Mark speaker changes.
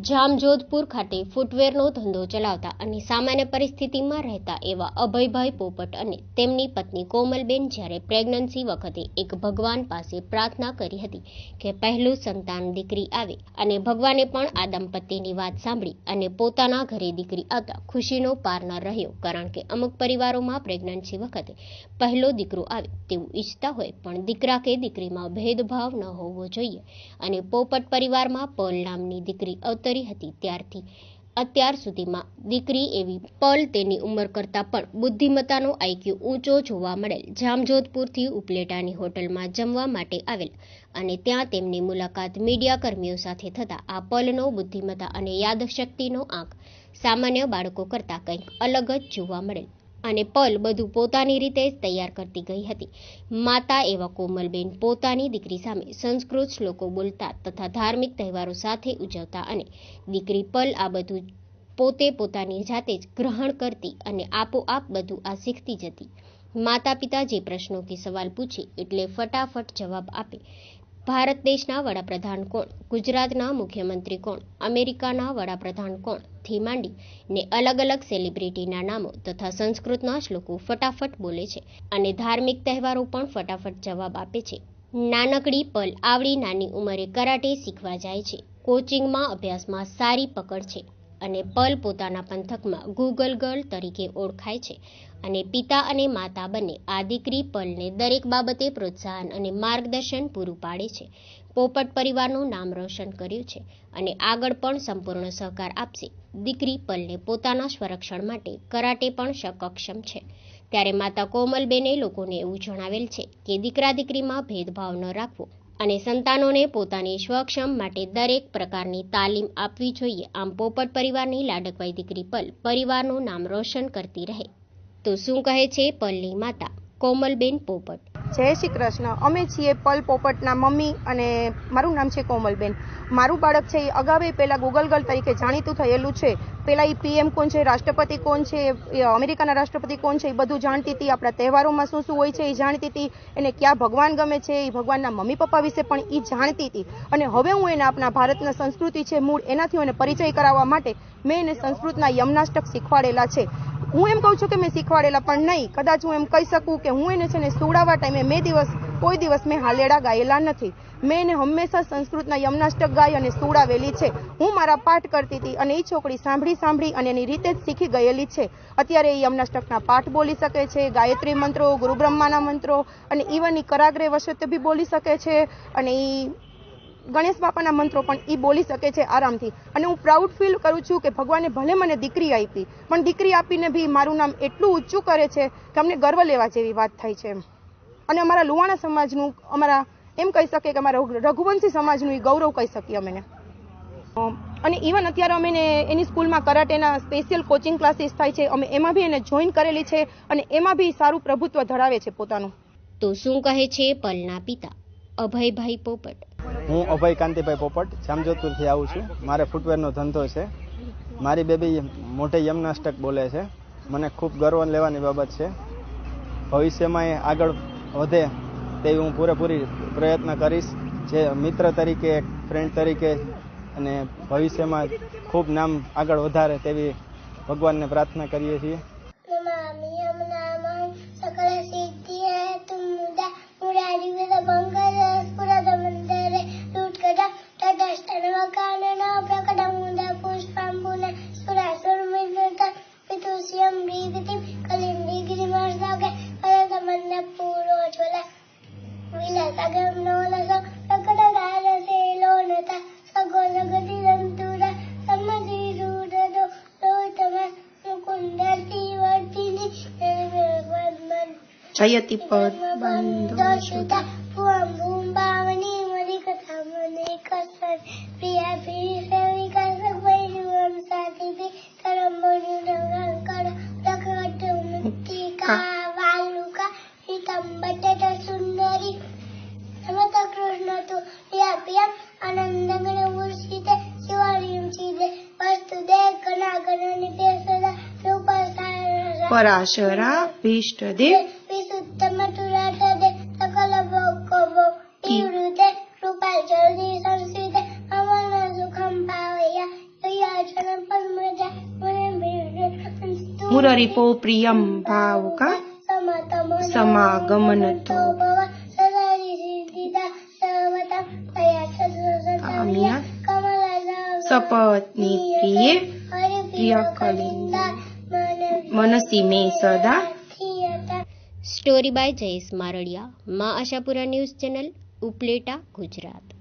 Speaker 1: જામજોધપુર ખાતે ફૂટવેરનો ધંધો ચલાવતા અને સામાન્ય પરિસ્થિતિમાં રહેતા એવા અભયભાઈ પોપટ અને તેમની પત્ની કોમલબેન જ્યારે પ્રેગ્નન્સી વખતે એક ભગવાન પાસે પ્રાર્થના કરી હતી કે પહેલું સંતાન દીકરી આવે અને ભગવાને પણ આ દંપતીની વાત સાંભળી અને પોતાના ઘરે દીકરી આવતા ખુશીનો પાર ન રહ્યો, કારણ કે અમુક પરિવારોમાં પ્રેગ્નન્સી વખતે પહેલો દીકરો આવે તેવું ઈચ્છતા હોય પણ દીકરા કે દીકરીમાં ભેદભાવ ન હોવો જોઈએ અને પોપટ પરિવારમાં પલ નામની દીકરી હતી ત્યારથી અત્યાર સુધીમાં દીકરી એવી પલ તેની ઉંમર કરતાં પણ બુદ્ધિમત્તાનો આઈક્યુ ઊંચો જોવા મળેલ જામજોધપુરથી ઉપલેટાની હોટલમાં જમવા માટે આવેલ અને ત્યાં તેમની મુલાકાત મીડિયા કર્મીઓ સાથે થતા આ પલનો બુદ્ધિમત્તા અને યાદશક્તિનો આંક સામાન્ય બાળકો કરતાં કંઈક અલગ જ જોવા મળેલ અને પલ બધું પોતાની રીતે જ તૈયાર કરતી ગઈ હતી. માતા એવા કોમલબેન પોતાની દીકરી સામે સંસ્કૃત શ્લોકો બોલતા તથા ધાર્મિક તહેવારો સાથે ઉજવતા અને દીકરી પલ આ બધું પોતે પોતાની જાતે જ ગ્રહણ કરતી અને આપોઆપ બધું આ શીખતી જતી. માતા પિતા જે પ્રશ્નો કે સવાલ પૂછે એટલે ફટાફટ જવાબ આપે. ભારત દેશના વડાપ્રધાન કોણ, ગુજરાતના મુખ્યમંત્રી કોણ, અમેરિકાના વડાપ્રધાન કોણ થી માંડી ને અલગ અલગ સેલિબ્રિટીના નામો તથા સંસ્કૃતના શ્લોકો ફટાફટ બોલે છે અને ધાર્મિક તહેવારો પણ ફટાફટ જવાબ આપે છે. નાનકડી પલ આવડી નાની ઉંમરે કરાટે શીખવા જાય છે. કોચિંગમાં અભ્યાસમાં સારી પકડ છે અને પલ પોતાના પંથકમાં ગૂગલ ગર્લ તરીકે ઓળખાય છે અને પિતા અને માતા બંને આ દીકરી પલને દરેક બાબતે પ્રોત્સાહન અને માર્ગદર્શન પૂરું પાડે છે. પોપટ પરિવારનું નામ રોશન કર્યું છે અને આગળ પણ સંપૂર્ણ સહકાર આપશે. દીકરી પલને પોતાના સ્વરક્ષણ માટે કરાટે પણ સક્ષમ છે. ત્યારે માતા કોમલબેને લોકોને એવું જણાવેલ છે કે દીકરા દીકરીમાં ભેદભાવ ન રાખવો અને સંતાનોને પોતાની સ્વક્ષમ માટે દરેક પ્રકારની તાલીમ આપવી જોઈએ. આમ પોપટ પરિવારની લાડકવાઈ દીકરી પલ પરિવારનું નામ રોશન કરતી રહે. તો શું કહે છે પલની માતા કોમલબેન પોપટ?
Speaker 2: જય શ્રી કૃષ્ણ. અમે છીએ પલ પોપટના મમ્મી અને મારું નામ છે કોમલબેન. મારું બાળક છે એ અગાઉ પહેલાં ગૂગલ ગર્લ તરીકે જાણીતું થયેલું છે. પહેલાં એ પીએમ કોણ છે, રાષ્ટ્રપતિ કોણ છે, અમેરિકાના રાષ્ટ્રપતિ કોણ છે એ બધું જાણતી હતી. આપણા તહેવારોમાં શું શું હોય છે એ જાણતી હતી. એને ક્યાં ભગવાન ગમે છે એ ભગવાનના મમ્મી પપ્પા વિશે પણ એ જાણતી હતી. અને હવે હું એને આપણા ભારતના સંસ્કૃતિ છે મૂળ એનાથી એને પરિચય કરાવવા માટે મેં એને સંસ્કૃતના યમનાષ્ટક શીખવાડેલા છે. હું એમ કહું છું કે મેં શીખવાડેલા પણ નહીં, કદાચ હું એમ કહી શકું કે હું એને છે ને સુવડાવવા ટાઈમે કોઈ દિવસ મેં હાલેડા ગાયેલા નથી. મેં એને હંમેશા સંસ્કૃતના યમનાષ્ટક ગાય અને સુવડાવેલી છે. હું મારા પાઠ કરતી હતી અને એ છોકરી સાંભળી અને એની રીતે જ શીખી ગયેલી છે. અત્યારે એ યમનાષ્ટકના પાઠ બોલી શકે છે, ગાયત્રી મંત્રો, ગુરુ બ્રહ્માના મંત્રો અને ઇવન એ કરાગ્રે વશતે બી બોલી શકે છે અને એ ગણેશ બાપાના મંત્રો પણ એ બોલી શકે છે આરામથી. અને હું પ્રાઉડ ફીલ કરું છું કે ભગવાને ભલે મને દીકરી આપી પણ દીકરી આપીને બી મારું નામ એટલું ઊંચું કરે છે કે અમને ગર્વ લેવા જેવી વાત થાય છે. અને અમારા લુહાણા સમાજનું, અમારા એમ કહી શકીએ કે અમારા રઘુવંશી સમાજનું એ ગૌરવ કહી શકીએ અમે. અને ઇવન અત્યારે અમે એની સ્કૂલમાં કરાટેના સ્પેશિયલ કોચિંગ ક્લાસીસ થાય છે, અમે એમાં બી એને જોઈન કરેલી છે અને એમાં બી સારું પ્રભુત્વ ધરાવે છે પોતાનું.
Speaker 1: તો શું કહે છે પલના પિતા અભયભાઈ પોપટ?
Speaker 3: હું અભય કાંતિભાઈ પોપટ જામજોધપુરથી આવું છું. મારે ફૂટવેરનો ધંધો છે. મારી બેબી મોટે યમનાષ્ટક બોલે છે. મને ખૂબ ગર્વ લેવાની બાબત છે. ભવિષ્યમાં એ આગળ વધે તેવી હું પૂરેપૂરી પ્રયત્ન કરીશ. જે મિત્ર તરીકે, ફ્રેન્ડ તરીકે અને ભવિષ્યમાં ખૂબ નામ આગળ વધારે તેવી ભગવાનને પ્રાર્થના કરીએ છીએ.
Speaker 2: જયતિ પદ પરાશરા ભીષ્ટદેવ
Speaker 4: मुररिपो प्रियं भावुका समागमनतो आमिया सपत्नी प्रिये प्रियकलिंदा मनसी में सदा।
Speaker 1: સ્ટોરી બાય જયેશ મારડિયા, માં આશાપુરા ન્યૂઝ ચેનલ, ઉપલેટા, ગુજરાત.